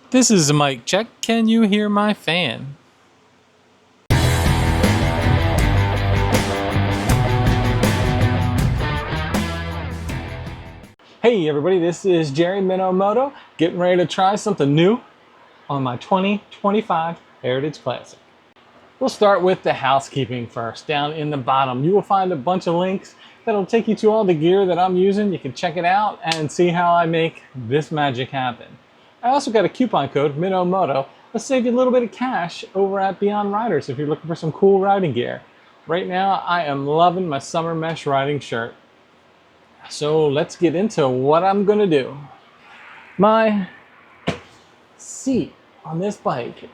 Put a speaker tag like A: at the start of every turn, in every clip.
A: This is a mic check. Can you hear my fan? Hey everybody, this is Jerry MinnowMoto, getting ready to try something new on my 2025 Heritage Classic. We'll start with the housekeeping first. Down in the bottom, you will find a bunch of links that'll take you to all the gear that I'm using. You can check it out and see how I make this magic happen. I also got a coupon code, MinnowMoto. Let's save you a little bit of cash over at Beyond Riders if you're looking for some cool riding gear. Right now, I am loving my summer mesh riding shirt. So let's get into what I'm gonna do. My seat on this bike,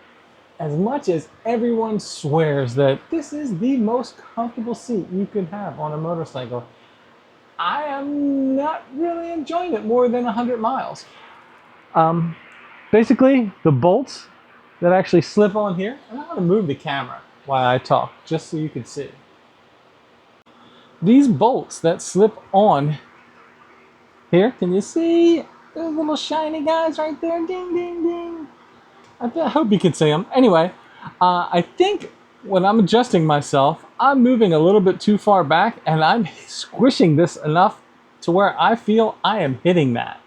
A: as much as everyone swears that this is the most comfortable seat you can have on a motorcycle, I am not really enjoying it more than 100 miles. Basically, the bolts that actually slip on here, and I'm gonna move the camera while I talk, just so you can see. These bolts that slip on here, can you see those little shiny guys right there? Ding, ding, ding. I hope you can see them. Anyway, I think when I'm adjusting myself, I'm moving a little bit too far back and I'm squishing this enough to where I feel I am hitting that.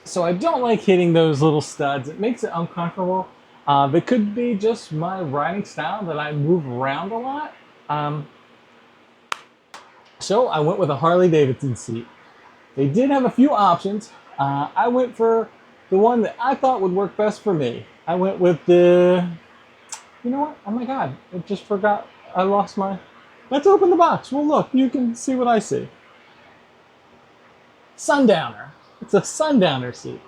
A: So I don't like hitting those little studs. It makes it uncomfortable. It could be just my riding style that I move around a lot. So I went with a Harley Davidson seat. They did have a few options. I went for the one that I thought would work best for me. I went with the, you know what? Oh my God, I just forgot. I lost my, let's open the box. Well, look, you can see what I see. Sundowner. It's a Sundowner seat.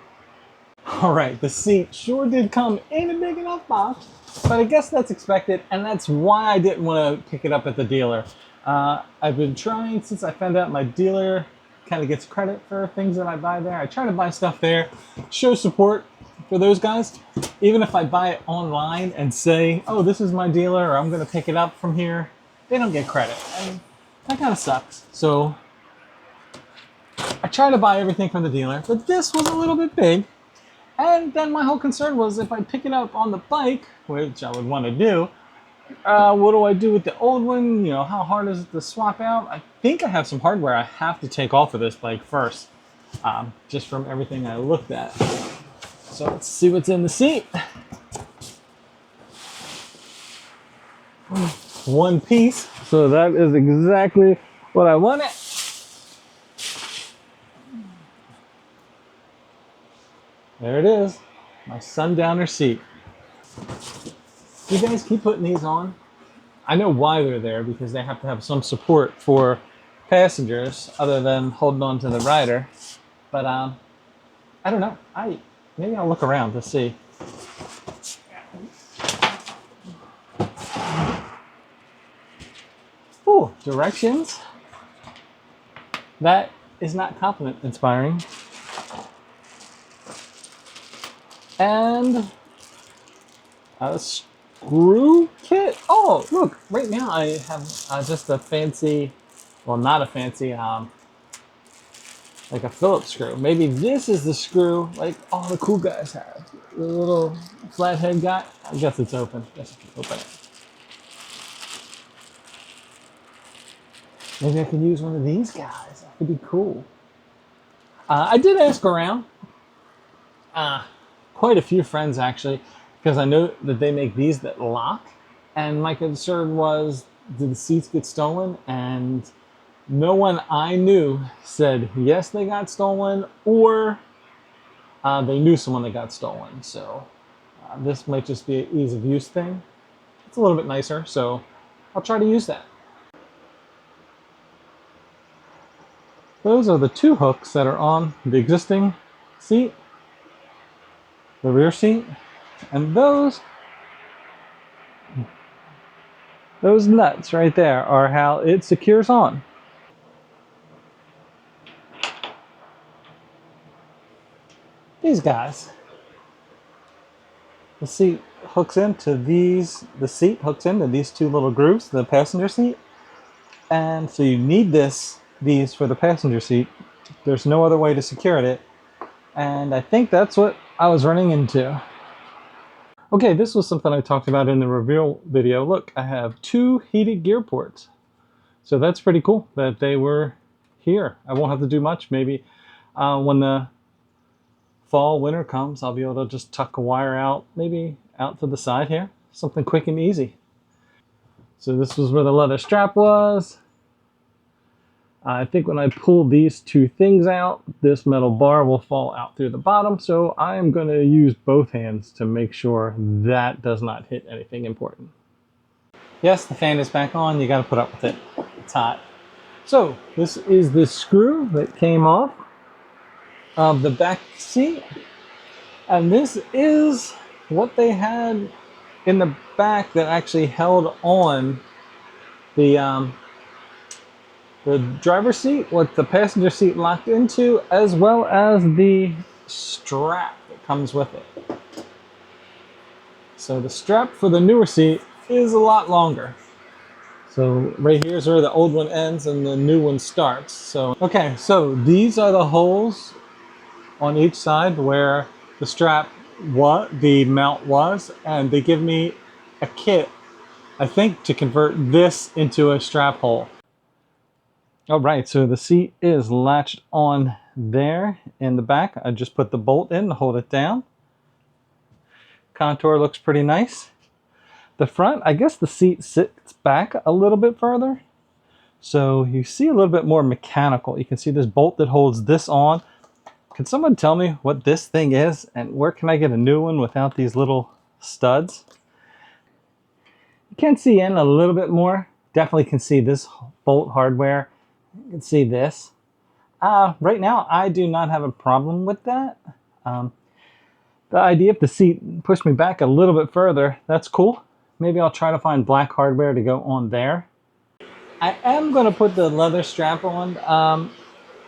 A: All right, the seat sure did come in a big enough box, but I guess that's expected, and that's why I didn't want to pick it up at the dealer. I've been trying since I found out my dealer kind of gets credit for things that I buy there. I try to buy stuff there, show support for those guys. Even if I buy it online and say, oh, this is my dealer, or I'm going to pick it up from here, they don't get credit. And that kind of sucks. So I try to buy everything from the dealer, but this was a little bit big. And then my whole concern was if I pick it up on the bike, which I would want to do, what do I do with the old one? You know, how hard is it to swap out? I think I have some hardware I have to take off of this bike first, just from everything I looked at. So let's see what's in the seat. One piece, so that is exactly what I wanted. There it is, my Sundowner seat. You guys keep putting these on. I know why they're there, because they have to have some support for passengers other than holding on to the rider. But I don't know. Maybe I'll look around to see. Ooh, directions. That is not compliment inspiring. And a screw kit. Oh, look, right now I have just a fancy, well, not a fancy, like a Phillips screw. Maybe this is the screw like all the cool guys have. The little flathead guy. I guess it's open. I guess I can open it. Maybe I can use one of these guys. That could be cool. I did ask around. Quite a few friends actually, because I know that they make these that lock, and my concern was, did the seats get stolen? And no one I knew said yes, they got stolen, or they knew someone that got stolen. So this might just be an ease of use thing. It's a little bit nicer, so I'll try to use that. Those are the two hooks that are on the existing seat, the rear seat, and those nuts right there are how it secures on. These guys, the seat hooks into these, the seat hooks into these two little grooves, the passenger seat, and so you need these for the passenger seat. There's no other way to secure it, and I think that's what I was running into. Okay, this was something I talked about in the reveal video. Look, I have 2 heated gear ports. So that's pretty cool that they were here. I won't have to do much. Maybe when the fall, winter comes, I'll be able to just tuck a wire out, maybe out to the side here. Something quick and easy. So this was where the leather strap was. I think when I pull these 2 things out, this metal bar will fall out through the bottom. So I am going to use both hands to make sure that does not hit anything important. Yes, the fan is back on. You got to put up with it. It's hot. So this is the screw that came off of the back seat. And this is what they had in the back that actually held on the driver's seat, what the passenger seat locked into, as well as the strap that comes with it. So the strap for the newer seat is a lot longer. So right here is where the old one ends and the new one starts. So okay, so these are the holes on each side where the strap, the mount was, and they give me a kit, I think, to convert this into a strap hole. All right, so the seat is latched on there in the back. I just put the bolt in to hold it down. Contour looks pretty nice. The front, I guess the seat sits back a little bit further. So you see a little bit more mechanical. You can see this bolt that holds this on. Can someone tell me what this thing is and where can I get a new one without these little studs? You can see in a little bit more. Definitely can see this bolt hardware. You can see this. Right now, I do not have a problem with that. The idea if the seat pushed me back a little bit further, that's cool. Maybe I'll try to find black hardware to go on there. I am going to put the leather strap on.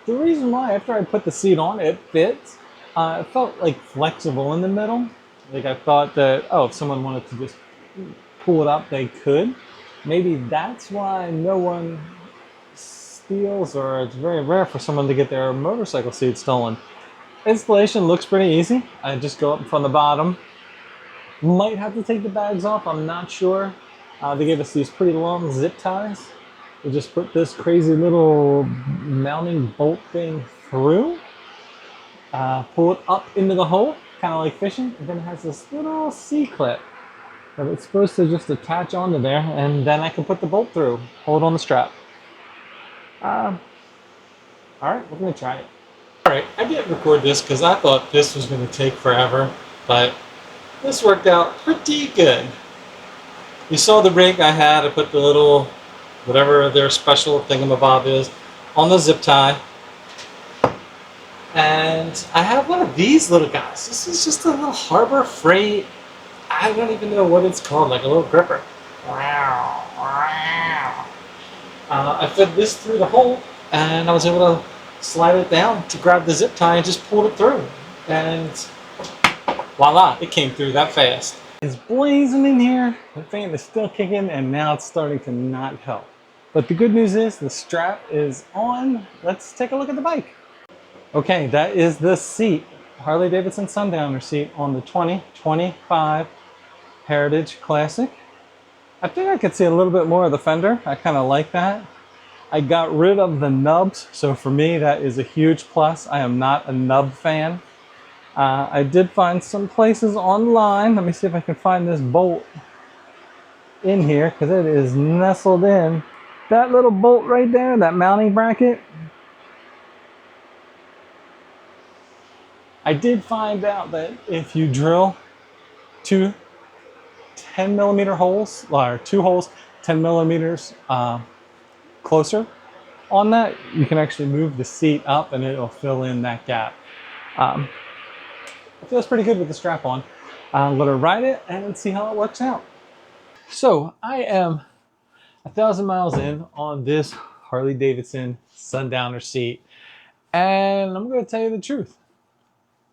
A: The reason why, after I put the seat on, it fits. It felt like flexible in the middle. Like I thought that, oh, if someone wanted to just pull it up, they could. Maybe that's why no one steals, or it's very rare for someone to get their motorcycle seat stolen. Installation looks pretty easy. I just go up from the bottom. Might have to take the bags off, I'm not sure. They gave us these pretty long zip ties. We just put this crazy little mounting bolt thing through. Pull it up into the hole, kind of like fishing. And then it has this little C-clip that it's supposed to just attach onto there, and then I can put the bolt through, hold on the strap. All right, we're gonna try it. All right, I didn't record this because I thought this was gonna take forever, but this worked out pretty good. You saw the rig I had. I put the little, whatever their special thingamabob is, on the zip tie. And I have one of these little guys. This is just a little Harbor Freight, I don't even know what it's called, like a little gripper. I fed this through the hole, and I was able to slide it down to grab the zip tie and just pulled it through. And voila, it came through that fast. It's blazing in here, the fan is still kicking, and now it's starting to not help. But the good news is the strap is on. Let's take a look at the bike. Okay, that is the seat, Harley Davidson Sundowner seat on the 2025 Heritage Classic. I think I could see a little bit more of the fender. I kind of like that. I got rid of the nubs, so for me that is a huge plus. I am not a nub fan. I did find some places online. Let me see if I can find this bolt in here, because it is nestled in. That little bolt right there, that mounting bracket. I did find out that if you drill 2 10mm holes, or 2 holes 10mm closer on that, you can actually move the seat up and it'll fill in that gap. It feels pretty good with the strap on. I'm gonna ride it and see how it works out. So I am 1,000 miles in on this Harley Davidson Sundowner seat, and I'm gonna tell you the truth.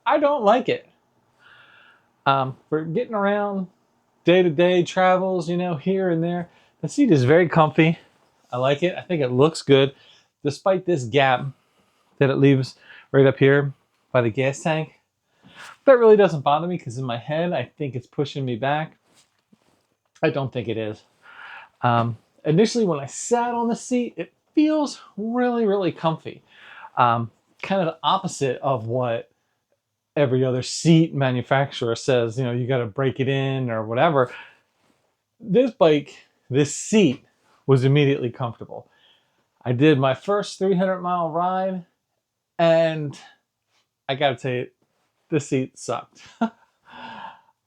A: I don't like it. For getting around day-to-day travels, you know, here and there, the seat is very comfy. I like it. I think it looks good, despite this gap that it leaves right up here by the gas tank. That really doesn't bother me because in my head, I think it's pushing me back. I don't think it is. Initially, when I sat on the seat, it feels really, really comfy. Kind of the opposite of what every other seat manufacturer says, you got to break it in or whatever. This bike, this seat was immediately comfortable. I did my first 300-mile ride, and I got to tell you, the seat sucked.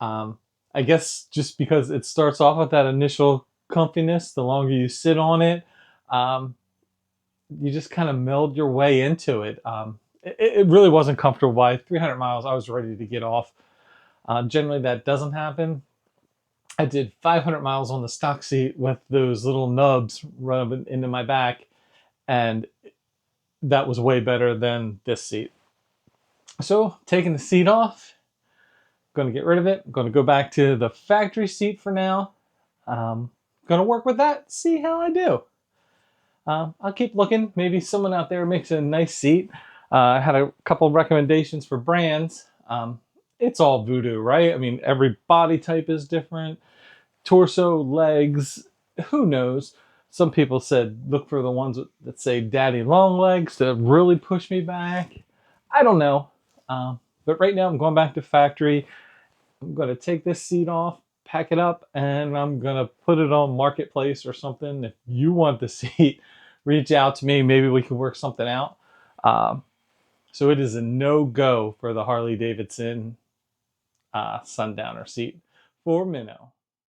A: I guess just because it starts off with that initial comfiness, the longer you sit on it, you just kind of meld your way into it. It really wasn't comfortable. By 300 miles, I was ready to get off. Generally, that doesn't happen. I did 500 miles on the stock seat with those little nubs rubbing into my back, and that was way better than this seat. So, taking the seat off, going to get rid of it. I'm going to go back to the factory seat for now. Going to work with that, see how I do. I'll keep looking. Maybe someone out there makes a nice seat. I had a couple of recommendations for brands. It's all voodoo, right? I mean, every body type is different. Torso, legs, who knows? Some people said look for the ones that say daddy long legs to really push me back. I don't know. But right now I'm going back to factory. I'm going to take this seat off, pack it up, and I'm going to put it on Marketplace or something. If you want the seat, reach out to me. Maybe we can work something out. So it is a no-go for the Harley Davidson Sundowner seat for Minnow.